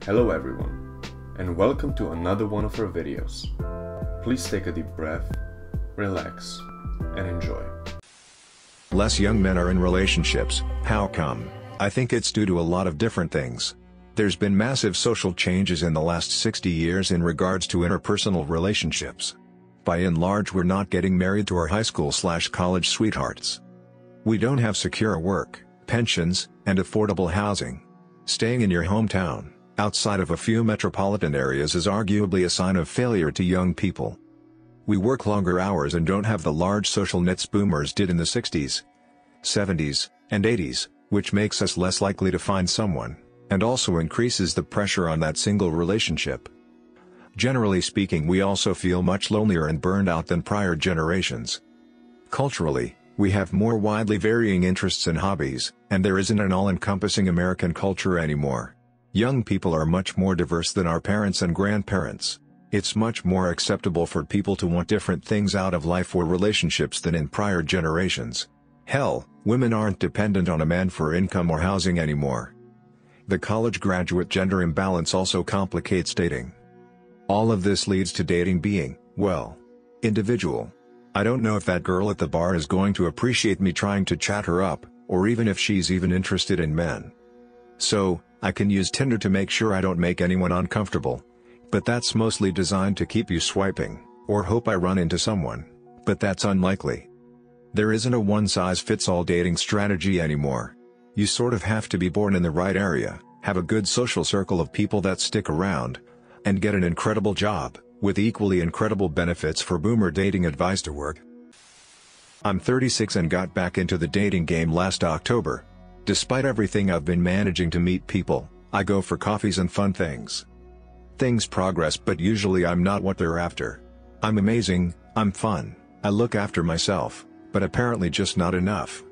Hello everyone, and welcome to another one of our videos. Please take a deep breath, relax, and enjoy. Less young men are in relationships. How come? I think it's due to a lot of different things. There's been massive social changes in the last 60 years in regards to interpersonal relationships. By and large, we're not getting married to our high school/college sweethearts. We don't have secure work, pensions, and affordable housing. Staying in your hometown, outside of a few metropolitan areas, is arguably a sign of failure to young people. We work longer hours and don't have the large social nets boomers did in the 60s, 70s, and 80s, which makes us less likely to find someone, and also increases the pressure on that single relationship. Generally speaking, we also feel much lonelier and burned out than prior generations. Culturally, we have more widely varying interests and hobbies, and there isn't an all-encompassing American culture anymore. Young people are much more diverse than our parents and grandparents. It's much more acceptable for people to want different things out of life or relationships than in prior generations. Hell, women aren't dependent on a man for income or housing anymore. The college graduate gender imbalance also complicates dating. All of this leads to dating being, well, individual. I don't know if that girl at the bar is going to appreciate me trying to chat her up, or even if she's even interested in men. So, I can use Tinder to make sure I don't make anyone uncomfortable. But that's mostly designed to keep you swiping, or hope I run into someone. But that's unlikely. There isn't a one-size-fits-all dating strategy anymore. You sort of have to be born in the right area, have a good social circle of people that stick around, and get an incredible job, with equally incredible benefits for boomer dating advice to work. I'm 36 and got back into the dating game last October. Despite everything, I've been managing to meet people. I go for coffees and fun things. Things progress, but usually I'm not what they're after. I'm amazing, I'm fun, I look after myself, but apparently just not enough.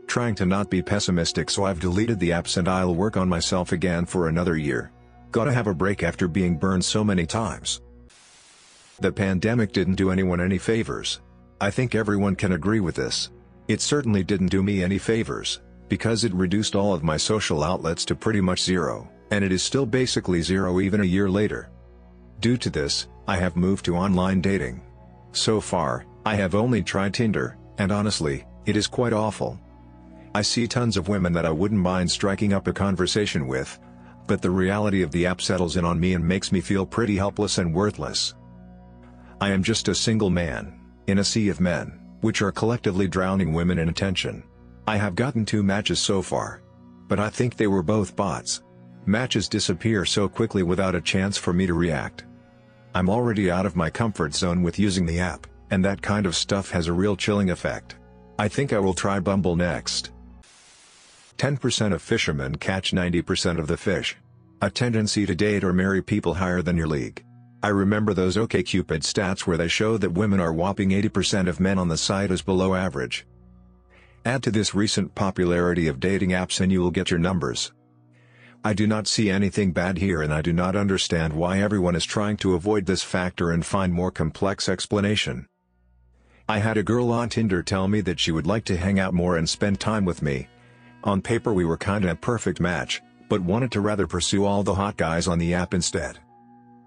Trying to not be pessimistic, so I've deleted the apps and I'll work on myself again for another year. Gotta have a break after being burned so many times. The pandemic didn't do anyone any favors. I think everyone can agree with this. It certainly didn't do me any favors, because it reduced all of my social outlets to pretty much zero, and it is still basically zero even a year later. Due to this, I have moved to online dating. So far, I have only tried Tinder, and honestly, it is quite awful. I see tons of women that I wouldn't mind striking up a conversation with, but the reality of the app settles in on me and makes me feel pretty helpless and worthless. I am just a single man, in a sea of men, which are collectively drowning women in attention. I have gotten 2 matches so far. But I think they were both bots. Matches disappear so quickly without a chance for me to react. I'm already out of my comfort zone with using the app, and that kind of stuff has a real chilling effect. I think I will try Bumble next. 10% of fishermen catch 90% of the fish. A tendency to date or marry people higher than your league. I remember those OkCupid stats where they show that women are whopping 80% of men on the site as below average. Add to this recent popularity of dating apps and you will get your numbers. I do not see anything bad here, and I do not understand why everyone is trying to avoid this factor and find more complex explanation. I had a girl on Tinder tell me that she would like to hang out more and spend time with me. On paper we were kinda a perfect match, but wanted to rather pursue all the hot guys on the app instead.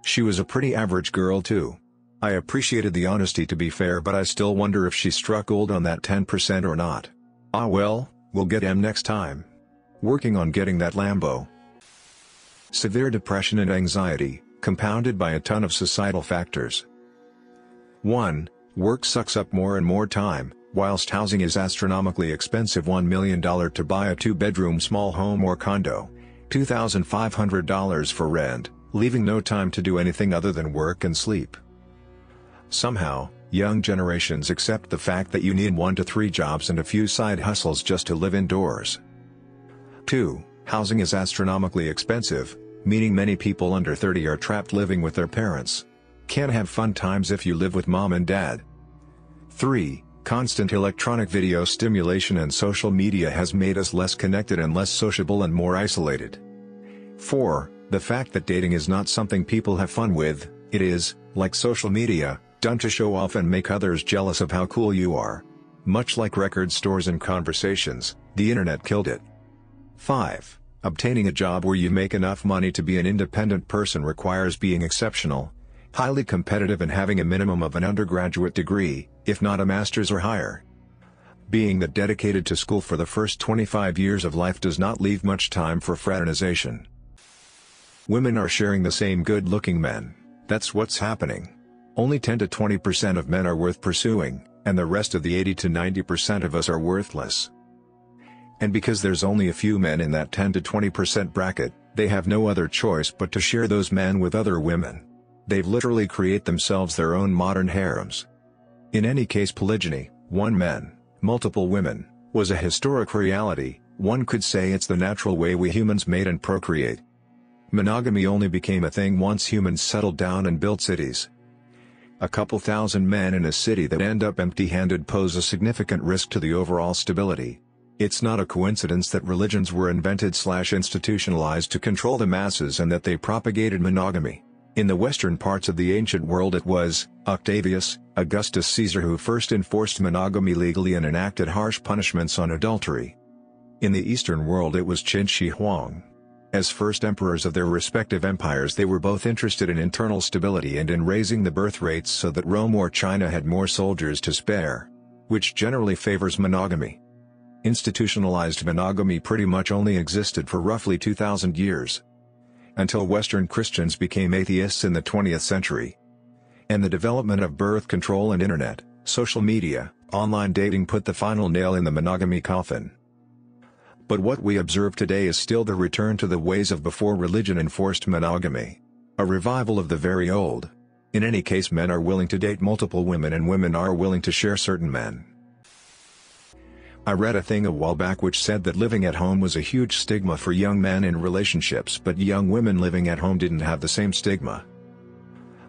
She was a pretty average girl too. I appreciated the honesty, to be fair, but I still wonder if she struck gold on that 10% or not. Ah well, we'll get M next time. Working on getting that Lambo. Severe depression and anxiety, compounded by a ton of societal factors. 1. Work sucks up more and more time, whilst housing is astronomically expensive. $1 million to buy a 2-bedroom small home or condo, $2,500 for rent, leaving no time to do anything other than work and sleep. Somehow, young generations accept the fact that you need 1 to 3 jobs and a few side hustles just to live indoors. 2. Housing is astronomically expensive, meaning many people under 30 are trapped living with their parents. Can't have fun times if you live with mom and dad. 3. Constant electronic video stimulation and social media has made us less connected and less sociable and more isolated. 4. The fact that dating is not something people have fun with, it is, like social media, done to show off and make others jealous of how cool you are. Much like record stores and conversations, the internet killed it. 5. Obtaining a job where you make enough money to be an independent person requires being exceptional, highly competitive and having a minimum of an undergraduate degree, if not a master's or higher. Being that dedicated to school for the first 25 years of life does not leave much time for fraternization. Women are sharing the same good-looking men, that's what's happening. Only 10 to 20% of men are worth pursuing, and the rest of the 80 to 90% of us are worthless. And because there's only a few men in that 10 to 20% bracket, they have no other choice but to share those men with other women. They've literally created themselves their own modern harems. In any case, polygyny, one man, multiple women, was a historic reality. One could say it's the natural way we humans mate and procreate. Monogamy only became a thing once humans settled down and built cities. A couple thousand men in a city that end up empty-handed pose a significant risk to the overall stability. It's not a coincidence that religions were invented/institutionalized to control the masses and that they propagated monogamy. In the western parts of the ancient world it was Octavius, Augustus Caesar who first enforced monogamy legally and enacted harsh punishments on adultery. In the Eastern world it was Qin Shi Huang. As first emperors of their respective empires they were both interested in internal stability and in raising the birth rates so that Rome or China had more soldiers to spare. Which generally favors monogamy. Institutionalized monogamy pretty much only existed for roughly 2,000 years. Until Western Christians became atheists in the 20th century. And the development of birth control and internet, social media, online dating put the final nail in the monogamy coffin. But what we observe today is still the return to the ways of before religion enforced monogamy. A revival of the very old. In any case, men are willing to date multiple women and women are willing to share certain men. I read a thing a while back which said that living at home was a huge stigma for young men in relationships, but young women living at home didn't have the same stigma.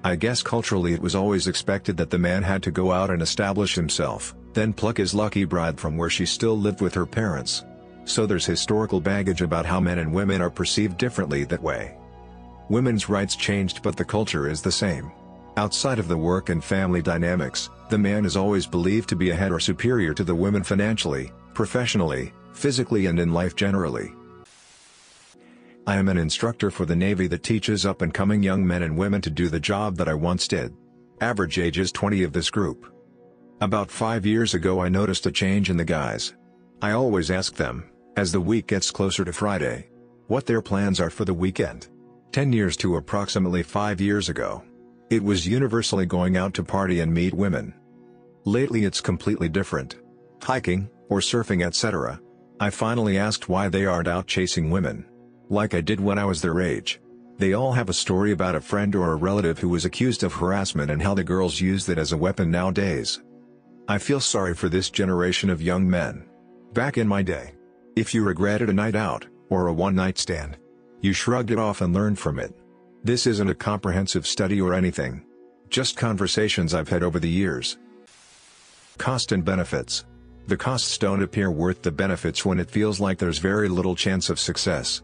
I guess culturally it was always expected that the man had to go out and establish himself, then pluck his lucky bride from where she still lived with her parents. So there's historical baggage about how men and women are perceived differently that way. Women's rights changed but the culture is the same. Outside of the work and family dynamics, the man is always believed to be ahead or superior to the women financially, professionally, physically and in life generally. I am an instructor for the Navy that teaches up-and-coming young men and women to do the job that I once did. Average age is 20 of this group. About 5 years ago I noticed a change in the guys. I always ask them, as the week gets closer to Friday, what their plans are for the weekend. 10 years to approximately 5 years ago. It was universally going out to party and meet women. Lately it's completely different. Hiking, or surfing etc. I finally asked why they aren't out chasing women. Like I did when I was their age. They all have a story about a friend or a relative who was accused of harassment and how the girls use that as a weapon nowadays. I feel sorry for this generation of young men. Back in my day, if you regretted a night out, or a one-night stand, you shrugged it off and learned from it. This isn't a comprehensive study or anything. Just conversations I've had over the years. Cost and benefits. The costs don't appear worth the benefits when it feels like there's very little chance of success.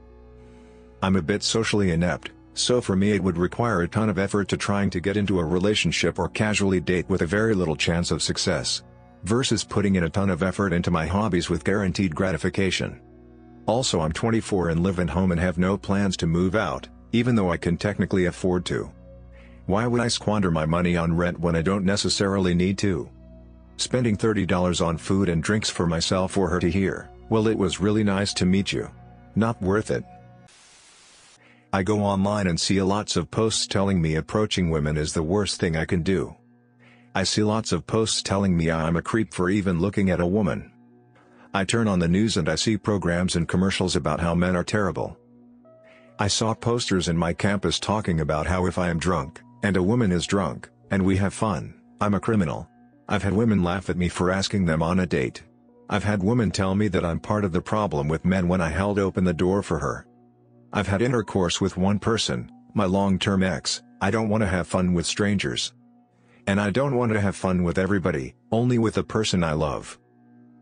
I'm a bit socially inept, so for me it would require a ton of effort to trying to get into a relationship or casually date with a very little chance of success. Versus putting in a ton of effort into my hobbies with guaranteed gratification. Also I'm 24 and live at home and have no plans to move out, even though I can technically afford to. Why would I squander my money on rent when I don't necessarily need to? Spending $30 on food and drinks for myself or her to hear, well it was really nice to meet you. Not worth it. I go online and see lots of posts telling me approaching women is the worst thing I can do. I see lots of posts telling me I'm a creep for even looking at a woman. I turn on the news and I see programs and commercials about how men are terrible. I saw posters in my campus talking about how if I am drunk, and a woman is drunk, and we have fun, I'm a criminal. I've had women laugh at me for asking them on a date. I've had women tell me that I'm part of the problem with men when I held open the door for her. I've had intercourse with one person, my long-term ex. I don't want to have fun with strangers. And I don't want to have fun with everybody, only with the person I love.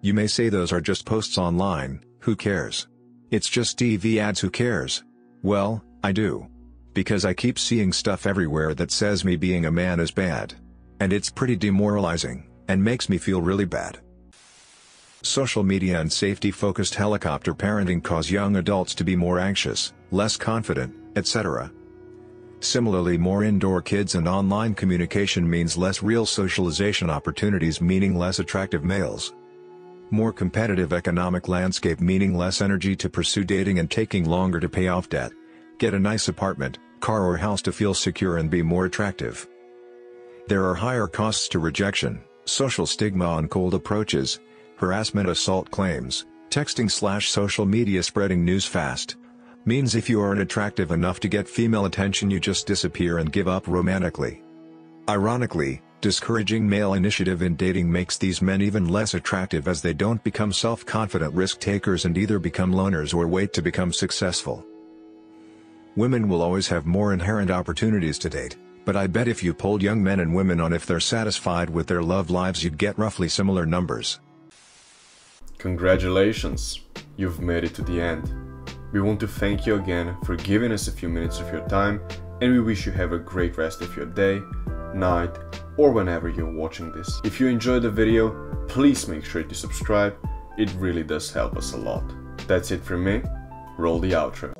You may say those are just posts online, who cares? It's just TV ads, who cares? Well, I do. Because I keep seeing stuff everywhere that says me being a man is bad. And it's pretty demoralizing, and makes me feel really bad. Social media and safety-focused helicopter parenting cause young adults to be more anxious, less confident, etc. Similarly, more indoor kids and online communication means less real socialization opportunities, meaning less attractive males. More competitive economic landscape, meaning less energy to pursue dating and taking longer to pay off debt, get a nice apartment, car or house to feel secure and be more attractive. There are higher costs to rejection, social stigma on cold approaches, harassment, assault claims, texting/social media, spreading news fast. Means if you aren't attractive enough to get female attention, you just disappear and give up romantically. Ironically, discouraging male initiative in dating makes these men even less attractive, as they don't become self-confident risk takers and either become loners or wait to become successful. Women will always have more inherent opportunities to date, but I bet if you polled young men and women on if they're satisfied with their love lives, you'd get roughly similar numbers. Congratulations! You've made it to the end. We want to thank you again for giving us a few minutes of your time, and we wish you have a great rest of your day, night, or whenever you're watching this. If you enjoyed the video, please make sure to subscribe. It really does help us a lot. That's it from me. Roll the outro.